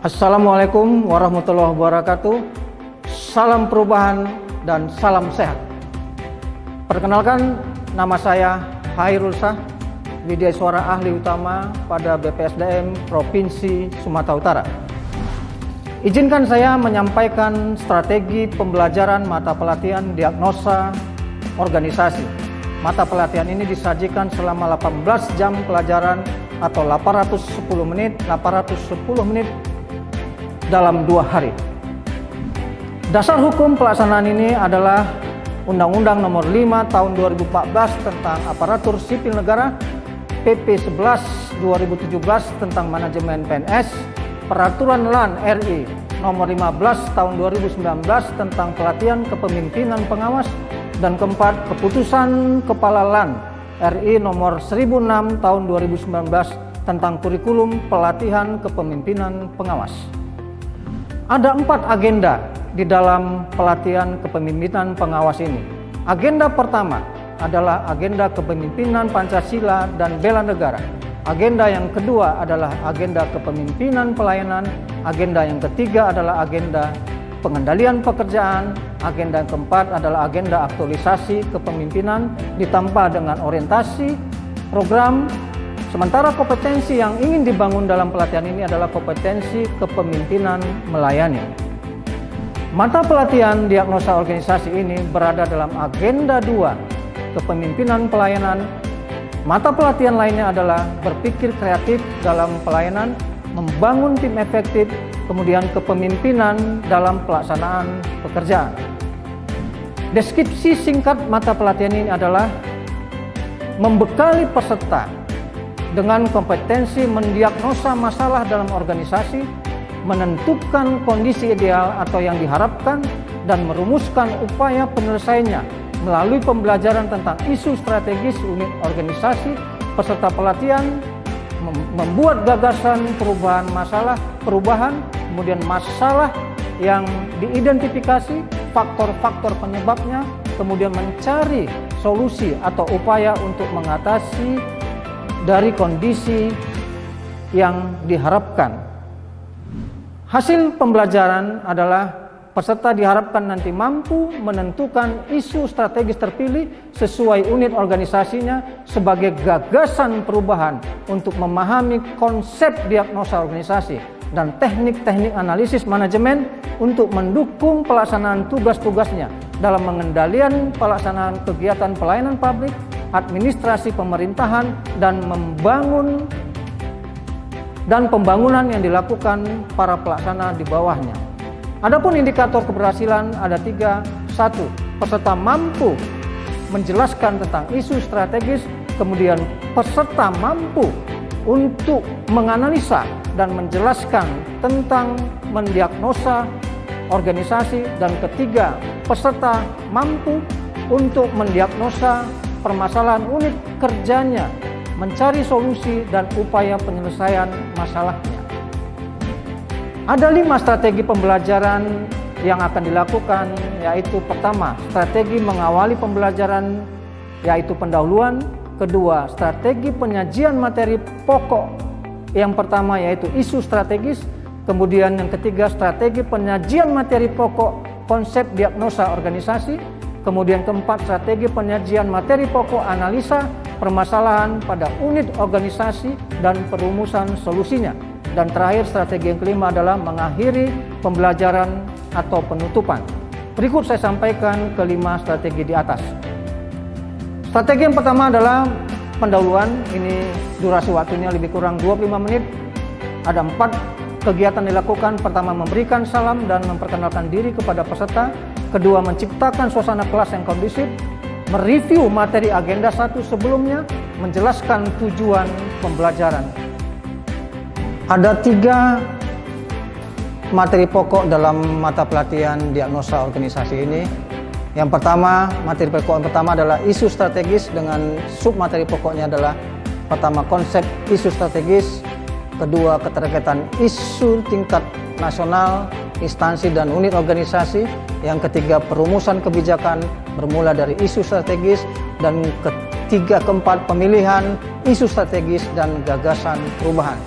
Assalamualaikum warahmatullahi wabarakatuh. Salam perubahan dan salam sehat. Perkenalkan, nama saya Hairul Shah, Widya Suara Ahli Utama pada BPSDM Provinsi Sumatera Utara. Izinkan saya menyampaikan strategi pembelajaran mata pelatihan diagnosa organisasi. Mata pelatihan ini disajikan selama 18 jam pelajaran atau 810 menit dalam 2 hari. Dasar hukum pelaksanaan ini adalah Undang-Undang Nomor 5 Tahun 2014 tentang Aparatur Sipil Negara, PP 11 2017 tentang Manajemen PNS, Peraturan LAN RI Nomor 15 Tahun 2019 tentang Pelatihan Kepemimpinan Pengawas, dan keempat, Keputusan Kepala LAN RI Nomor 1006 Tahun 2019 tentang Kurikulum Pelatihan Kepemimpinan Pengawas. Ada 4 agenda di dalam pelatihan kepemimpinan pengawas ini. Agenda pertama adalah agenda kepemimpinan Pancasila dan bela negara. Agenda yang kedua adalah agenda kepemimpinan pelayanan. Agenda yang ketiga adalah agenda pengendalian pekerjaan. Agenda yang keempat adalah agenda aktualisasi kepemimpinan ditambah dengan orientasi program. Sementara kompetensi yang ingin dibangun dalam pelatihan ini adalah kompetensi kepemimpinan melayani. Mata pelatihan diagnosa organisasi ini berada dalam agenda 2, kepemimpinan pelayanan. Mata pelatihan lainnya adalah berpikir kreatif dalam pelayanan, membangun tim efektif, kemudian kepemimpinan dalam pelaksanaan pekerjaan. Deskripsi singkat mata pelatihan ini adalah membekali peserta dengan kompetensi mendiagnosa masalah dalam organisasi, menentukan kondisi ideal atau yang diharapkan, dan merumuskan upaya penyelesaiannya melalui pembelajaran tentang isu strategis unit organisasi. Peserta pelatihan membuat gagasan perubahan, kemudian masalah yang diidentifikasi, faktor-faktor penyebabnya, kemudian mencari solusi atau upaya untuk mengatasi dari kondisi yang diharapkan. Hasil pembelajaran adalah peserta diharapkan nanti mampu menentukan isu strategis terpilih sesuai unit organisasinya sebagai gagasan perubahan untuk memahami konsep diagnosa organisasi dan teknik-teknik analisis manajemen untuk mendukung pelaksanaan tugas-tugasnya dalam pengendalian pelaksanaan kegiatan pelayanan publik, administrasi pemerintahan, dan pembangunan yang dilakukan para pelaksana di bawahnya. Adapun indikator keberhasilan ada 3. 1. Peserta mampu menjelaskan tentang isu strategis, kemudian peserta mampu untuk menganalisa dan menjelaskan tentang mendiagnosa organisasi, dan ketiga, peserta mampu untuk mendiagnosa permasalahan unit kerjanya, mencari solusi dan upaya penyelesaian masalahnya. Ada 5 strategi pembelajaran yang akan dilakukan, yaitu pertama, strategi mengawali pembelajaran yaitu pendahuluan. Kedua, strategi penyajian materi pokok. Yang pertama yaitu isu strategis. Kemudian yang ketiga, strategi penyajian materi pokok konsep diagnosa organisasi. Kemudian keempat, strategi penyajian materi pokok analisa permasalahan pada unit organisasi dan perumusan solusinya. Dan terakhir, strategi yang kelima adalah mengakhiri pembelajaran atau penutupan. Berikut saya sampaikan kelima strategi di atas. Strategi yang pertama adalah pendahuluan. Ini durasi waktunya lebih kurang 25 menit. Ada 4 kegiatan dilakukan. Pertama, memberikan salam dan memperkenalkan diri kepada peserta. Kedua, menciptakan suasana kelas yang kondusif. Mereview materi agenda 1 sebelumnya. Menjelaskan tujuan pembelajaran. Ada 3 materi pokok dalam mata pelatihan diagnosa organisasi ini. Yang pertama, materi pokok yang pertama adalah isu strategis dengan submateri pokoknya adalah pertama, konsep isu strategis. Kedua, keterkaitan isu tingkat nasional, instansi dan unit organisasi. Yang ketiga, perumusan kebijakan bermula dari isu strategis. Dan ketiga, keempat, pemilihan isu strategis dan gagasan perubahan.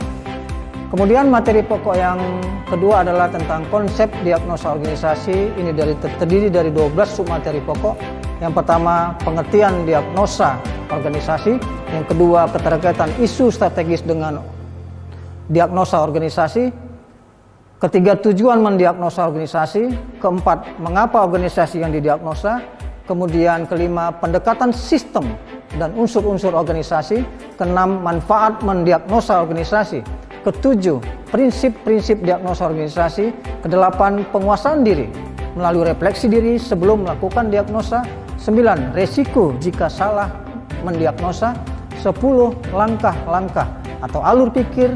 Kemudian materi pokok yang kedua adalah tentang konsep diagnosa organisasi. Ini terdiri dari 12 submateri pokok. Yang pertama, pengertian diagnosa organisasi. Yang kedua, keterkaitan isu strategis dengan diagnosa organisasi. Ketiga, tujuan mendiagnosa organisasi. Keempat, mengapa organisasi yang didiagnosa. Kemudian kelima, pendekatan sistem dan unsur-unsur organisasi. Keenam, manfaat mendiagnosa organisasi. Ketujuh, prinsip-prinsip diagnosa organisasi. Kedelapan, penguasaan diri melalui refleksi diri sebelum melakukan diagnosa. 9, resiko jika salah mendiagnosa. 10, langkah-langkah atau alur pikir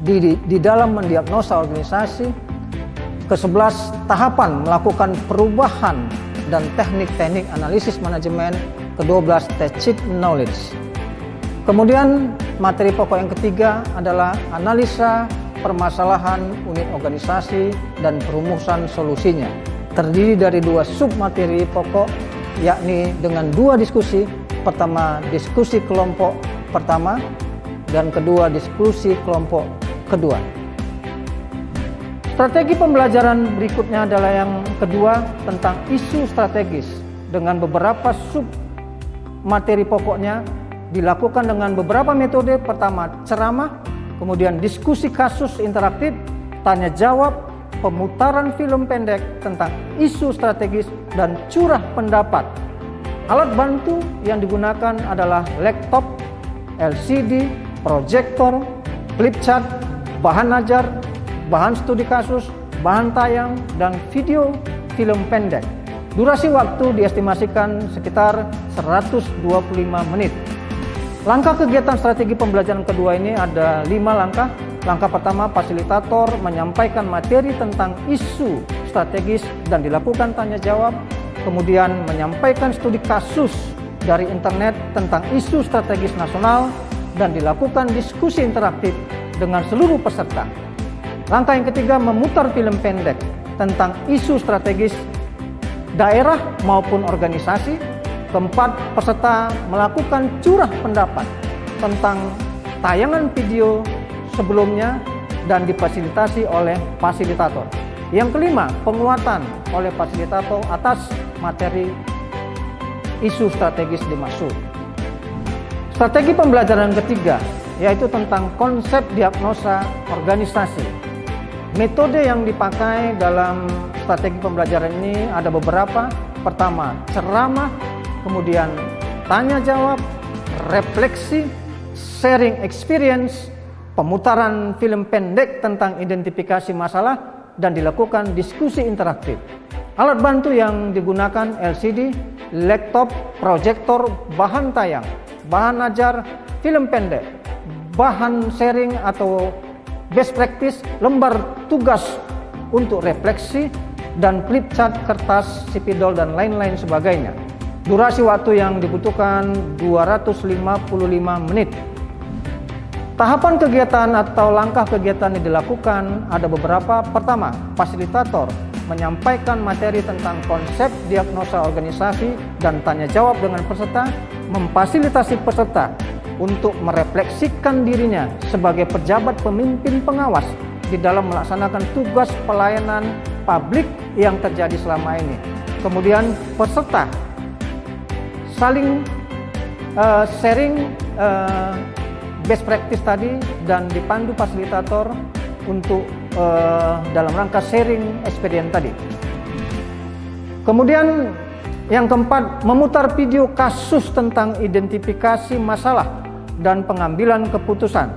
di dalam mendiagnosa organisasi. Ke-11, tahapan melakukan perubahan dan teknik-teknik analisis manajemen. Ke-12, tacit knowledge. Kemudian materi pokok yang ketiga adalah analisa permasalahan unit organisasi dan perumusan solusinya. Terdiri dari 2 submateri pokok, yakni dengan 2 diskusi. Pertama, diskusi kelompok pertama, dan kedua, diskusi kelompok kedua. Strategi pembelajaran berikutnya adalah yang kedua, tentang isu strategis dengan beberapa submateri pokoknya. Dilakukan dengan beberapa metode. Pertama, ceramah, kemudian diskusi kasus interaktif, tanya jawab, pemutaran film pendek tentang isu strategis, dan curah pendapat. Alat bantu yang digunakan adalah laptop, LCD, proyektor, flipchart, bahan ajar, bahan studi kasus, bahan tayang, dan video film pendek. Durasi waktu diestimasikan sekitar 125 menit. Langkah kegiatan strategi pembelajaran kedua ini ada 5 langkah. Langkah pertama, fasilitator menyampaikan materi tentang isu strategis dan dilakukan tanya jawab. Kemudian menyampaikan studi kasus dari internet tentang isu strategis nasional dan dilakukan diskusi interaktif dengan seluruh peserta. Langkah yang ketiga, memutar film pendek tentang isu strategis daerah maupun organisasi. Keempat, peserta melakukan curah pendapat tentang tayangan video sebelumnya dan difasilitasi oleh fasilitator. Yang kelima, penguatan oleh fasilitator atas materi isu strategis dimaksud. Strategi pembelajaran ketiga yaitu tentang konsep diagnosa organisasi. Metode yang dipakai dalam strategi pembelajaran ini ada beberapa. Pertama, ceramah, kemudian tanya jawab, refleksi, sharing experience, pemutaran film pendek tentang identifikasi masalah, dan dilakukan diskusi interaktif. Alat bantu yang digunakan LCD, laptop, proyektor, bahan tayang, bahan ajar, film pendek, bahan sharing atau best practice, lembar tugas untuk refleksi, dan flipchart, kertas, spidol, dan lain-lain sebagainya. Durasi waktu yang dibutuhkan 255 menit. Tahapan kegiatan atau langkah kegiatan yang dilakukan ada beberapa. Pertama, fasilitator menyampaikan materi tentang konsep diagnosa organisasi dan tanya jawab dengan peserta, memfasilitasi peserta untuk merefleksikan dirinya sebagai pejabat pemimpin pengawas di dalam melaksanakan tugas pelayanan publik yang terjadi selama ini. Kemudian peserta saling sharing best practice tadi dan dipandu fasilitator untuk dalam rangka sharing experience tadi. Kemudian yang keempat, memutar video kasus tentang identifikasi masalah dan pengambilan keputusan.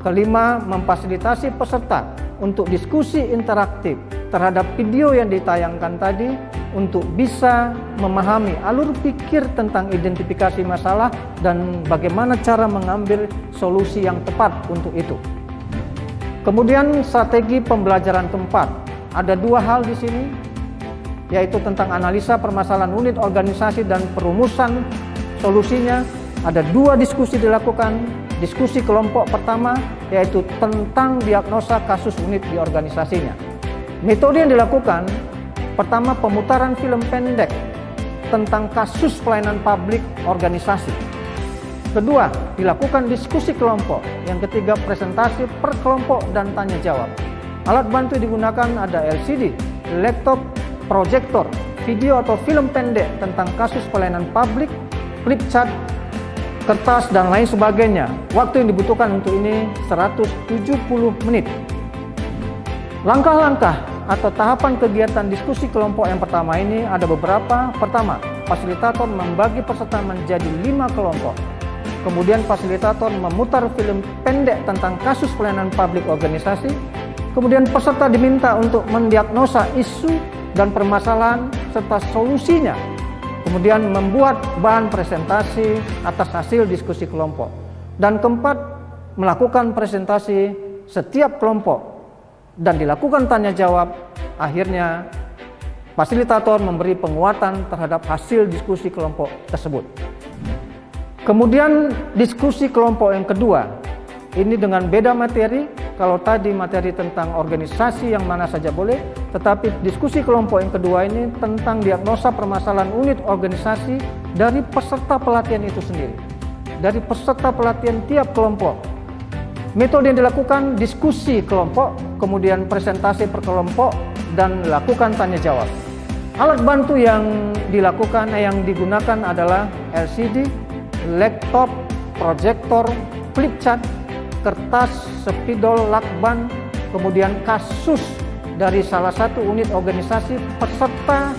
Kelima, memfasilitasi peserta untuk diskusi interaktif terhadap video yang ditayangkan tadi untuk bisa memahami alur pikir tentang identifikasi masalah dan bagaimana cara mengambil solusi yang tepat untuk itu. Kemudian strategi pembelajaran keempat, ada 2 hal di sini, yaitu tentang analisa permasalahan unit organisasi dan perumusan solusinya. Ada 2 diskusi dilakukan. Diskusi kelompok pertama yaitu tentang diagnosa kasus unit di organisasinya. Metode yang dilakukan, pertama, pemutaran film pendek tentang kasus pelayanan publik organisasi. Kedua, dilakukan diskusi kelompok. Yang ketiga, presentasi per kelompok dan tanya jawab. Alat bantu digunakan ada LCD, laptop, proyektor, video atau film pendek tentang kasus pelayanan publik, flip chart, kertas, dan lain sebagainya. Waktu yang dibutuhkan untuk ini 170 menit. Langkah-langkah atau tahapan kegiatan diskusi kelompok yang pertama ini ada beberapa. Pertama, fasilitator membagi peserta menjadi 5 kelompok. Kemudian fasilitator memutar film pendek tentang kasus pelayanan publik organisasi. Kemudian peserta diminta untuk mendiagnosa isu dan permasalahan serta solusinya. Kemudian membuat bahan presentasi atas hasil diskusi kelompok. Dan keempat, melakukan presentasi setiap kelompok dan dilakukan tanya jawab. Akhirnya fasilitator memberi penguatan terhadap hasil diskusi kelompok tersebut. Kemudian diskusi kelompok yang kedua, ini dengan beda materi. Kalau tadi materi tentang organisasi yang mana saja boleh, tetapi diskusi kelompok yang kedua ini tentang diagnosa permasalahan unit organisasi dari peserta pelatihan itu sendiri, dari peserta pelatihan tiap kelompok. Metode yang dilakukan diskusi kelompok, kemudian presentasi per kelompok, dan lakukan tanya jawab. Alat bantu yang digunakan adalah LCD, laptop, proyektor, flip chart, kertas, spidol, lakban, kemudian kasus dari salah satu unit organisasi peserta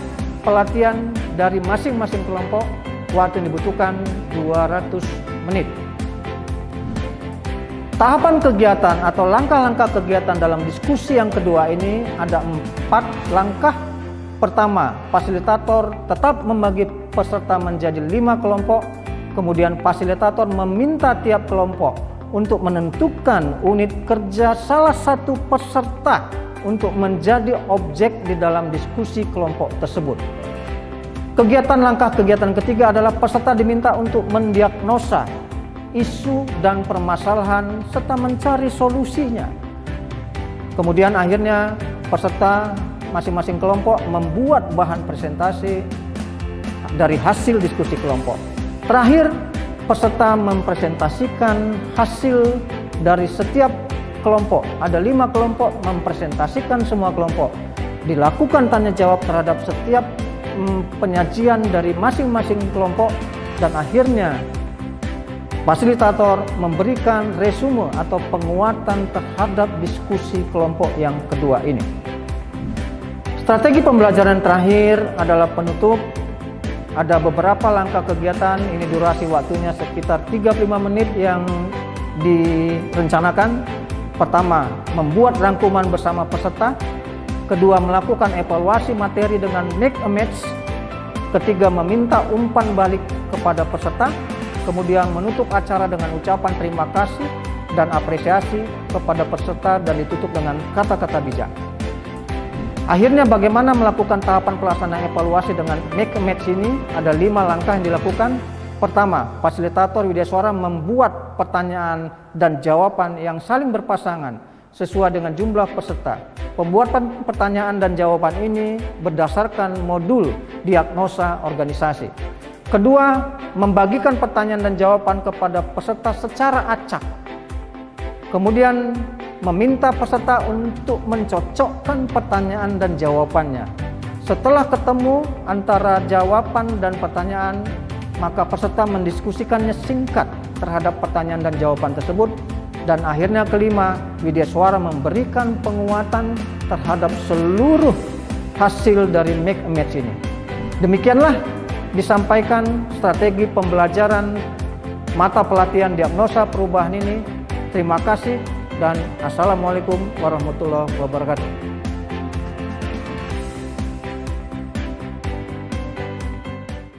pelatihan dari masing-masing kelompok. Waktu yang dibutuhkan 200 menit. Tahapan kegiatan atau langkah-langkah kegiatan dalam diskusi yang kedua ini ada 4 langkah. Pertama, fasilitator tetap membagi peserta menjadi 5 kelompok. Kemudian fasilitator meminta tiap kelompok untuk menentukan unit kerja salah satu peserta untuk menjadi objek di dalam diskusi kelompok tersebut. Langkah kegiatan ketiga adalah peserta diminta untuk mendiagnosa isu dan permasalahan serta mencari solusinya. Kemudian akhirnya peserta masing-masing kelompok membuat bahan presentasi dari hasil diskusi kelompok. Terakhir, peserta mempresentasikan hasil dari setiap kelompok. Ada 5 kelompok, mempresentasikan semua kelompok. Dilakukan tanya jawab terhadap setiap penyajian dari masing-masing kelompok, dan akhirnya fasilitator memberikan resume atau penguatan terhadap diskusi kelompok yang kedua ini. Strategi pembelajaran terakhir adalah penutup. Ada beberapa langkah kegiatan, ini durasi waktunya sekitar 35 menit yang direncanakan. Pertama, membuat rangkuman bersama peserta. Kedua, melakukan evaluasi materi dengan make a match. Ketiga, meminta umpan balik kepada peserta. Kemudian menutup acara dengan ucapan terima kasih dan apresiasi kepada peserta dan ditutup dengan kata-kata bijak. Akhirnya bagaimana melakukan tahapan pelaksanaan evaluasi dengan make a match ini? Ada 5 langkah yang dilakukan. Pertama, fasilitator widyaswara membuat pertanyaan dan jawaban yang saling berpasangan sesuai dengan jumlah peserta. Pembuatan pertanyaan dan jawaban ini berdasarkan modul diagnosa organisasi. Kedua, membagikan pertanyaan dan jawaban kepada peserta secara acak. Kemudian meminta peserta untuk mencocokkan pertanyaan dan jawabannya. Setelah ketemu antara jawaban dan pertanyaan, maka peserta mendiskusikannya singkat terhadap pertanyaan dan jawaban tersebut. Dan akhirnya kelima, widyaswara memberikan penguatan terhadap seluruh hasil dari make a match ini. Demikianlah disampaikan strategi pembelajaran mata pelatihan diagnosa perubahan ini. Terima kasih dan assalamualaikum warahmatullahi wabarakatuh.